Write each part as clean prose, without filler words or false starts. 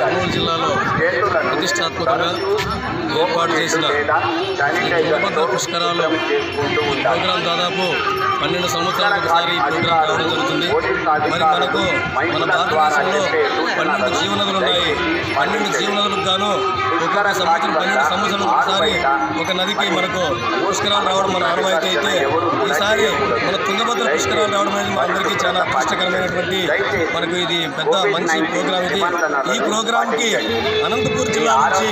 కర్నూలు జిల్లాలో ప్రతిష్టాత్మకంగా ఏర్పాటు చేసిన తుంగభద్ర పుష్కరాలు ప్రోగ్రాం దాదాపు 12 సంవత్సరాలకు ఒకసారి ఈ ప్రోగ్రాం రావడం జరుగుతుంది. మరి మనకు మన భారతదేశంలో 12 జీవనదులు ఉన్నాయి. 12 జీవనదులకు గాను ఒక్కొక్క సంవత్సరం 12 సంవత్సరాలకు ఒకసారి ఒక నదికి మనకు పుష్కరాలు రావడం మన ఆనవాయితీ అయితే ఈసారి మన తుంగభద్ర పుష్కరాలు రావడం అనేది మనందరికీ చాలా కష్టకరమైనటువంటి మనకు ఇది పెద్ద మంచి ప్రోగ్రాం. ఇది ఈ ప్రోగ్రాంకి అనంతపురం జిల్లా నుంచి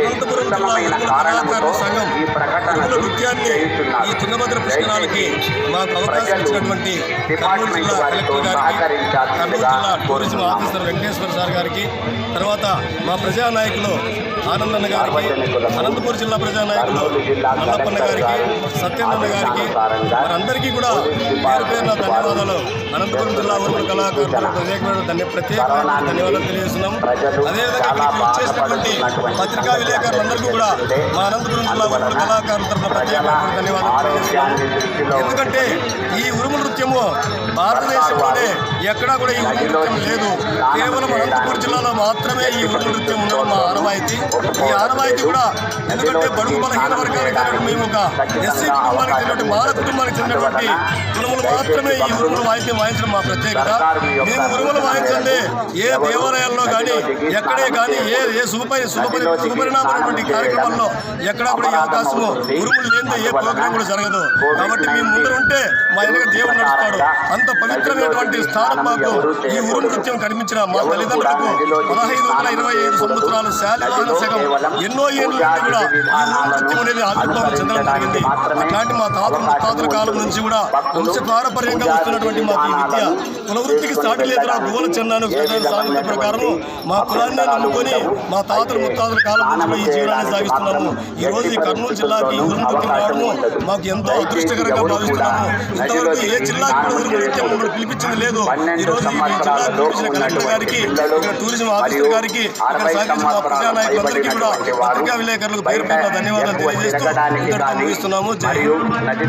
అనంతపురం జిల్లా ఉరుముల కళాకారుల సంఘం ఉరుముల నృత్యాన్ని ఈ తుంగభద్ర పుష్కరాలకి మాకు అవకాశం ఇచ్చినటువంటి కర్నూలు జిల్లా కలెక్టర్ గారికి, కర్నూలు జిల్లా టూరిజం ఆఫీసర్ వెంకటేశ్వర సార్ గారికి, తర్వాత మా ప్రజానాయకులు ఆనందన్న గారికి, అనంతపురం జిల్లా ప్రజానాయకులు మల్లప్పన్న గారికి, సత్యనన్న గారికి, వారందరికీ కూడా పేరు పేరున ధన్యవాదాలు. అనంతపురం జిల్లా ఉరుముల కళాకారులు ప్రత్యేకమైన ధన్యవాదాలు తెలియజేస్తున్నాం. అదేవిధంగా ఇక్కడికి వచ్చేసినటువంటి పత్రికా విలేకరులందరికీ కూడా మా అనంతపురం జిల్లా ఉరుముల కళాకారుల తరఫున ప్రత్యేకమైన ధన్యవాదాలు తెలియజేస్తున్నాం. ఎందుకంటే ఈ ఉరుము నృత్యము భారతదేశంలోనే ఎక్కడా కూడా ఈ ఉరుము నృత్యం లేదు. కేవలం అనంతపురం జిల్లాలో మాత్రమే ఈ ఉరుము నృత్యం ఉండడం మా ఆనవాయితీ. ఈ ఆనవాయితీ కూడా ఎందుకంటే బడుగు బలహీన వర్గానికి చెందినటువంటి మేము ఒక ఎస్సీ కుటుంబానికి చెందినటువంటి మాల కుటుంబానికి చెందినటువంటి కులములు మాత్రమే ఈ ఉరుముల వాయిద్యం వాయించడం మా ప్రత్యేకత. మేము ఉరుములు వాయించండి ఏ దేవాలయాల్లో కానీ ఎక్కడే కానీ ఏ శుభపరిణామైనటువంటి కార్యక్రమాల్లో ఎక్కడా కూడా ఈ అవకాశము ఉరుములు లేనిదే ఏ ప్రోగ్రాం కూడా జరగదు. కాబట్టి మేము ముందర ఉంటే మా వెనక దేవుడు నడుస్తాడు. అంత పవిత్రమైనటువంటి స్థానం మాకు ఈ ఉరుము నృత్యం కనిపించిన మా తల్లిదండ్రులకు 1525 సంవత్సరాలు శాలివాహన శకం ఎన్నో ఏళ్ళ నుండి కూడా ఈ ఉరుము నృత్యం అనేది ఆవిర్భావం చెందడం జరిగింది. అట్లాంటి మా తాతల కాలం నుంచి కూడా వంశపారపర్యంగా వస్తున్నటువంటి మాకు ఈ విద్య కులవృత్తికి సాటి లేదురా గోల చెన్నాను సాగుత ప్రకారము మా కులాన్ని నమ్ముకొని మా తాతల ముత్తాతల కాలం నుంచి ఈ జీవనాన్ని సాగిస్తున్నాము. ఈ రోజు ఈ కర్నూలు జిల్లాకి ఈ ఉరుము నృత్యం రావడము మాకు ఎంతో అదృష్టకరంగా భావిస్తున్నాము. ఇంతవరకు ఏ జిల్లాకి కూడా ఉరుము నృత్యం మమ్మల్ని పిలిపించింది లేదు. ఈ రోజు ఈ జిల్లా పిలిపించిన కలెక్టర్ గారికి, ఇక్కడ టూరిజం ఆఫీసర్ గారికి, ఇక్కడ సహకరించిన మా ప్రజానాయకులందరికీ కూడా పత్రికా విలేకరులకు పేరు పేరున ధన్యవాదాలు తెలియజేస్తూ ఇంతటితో ముగిస్తున్నాము. జై హింద్.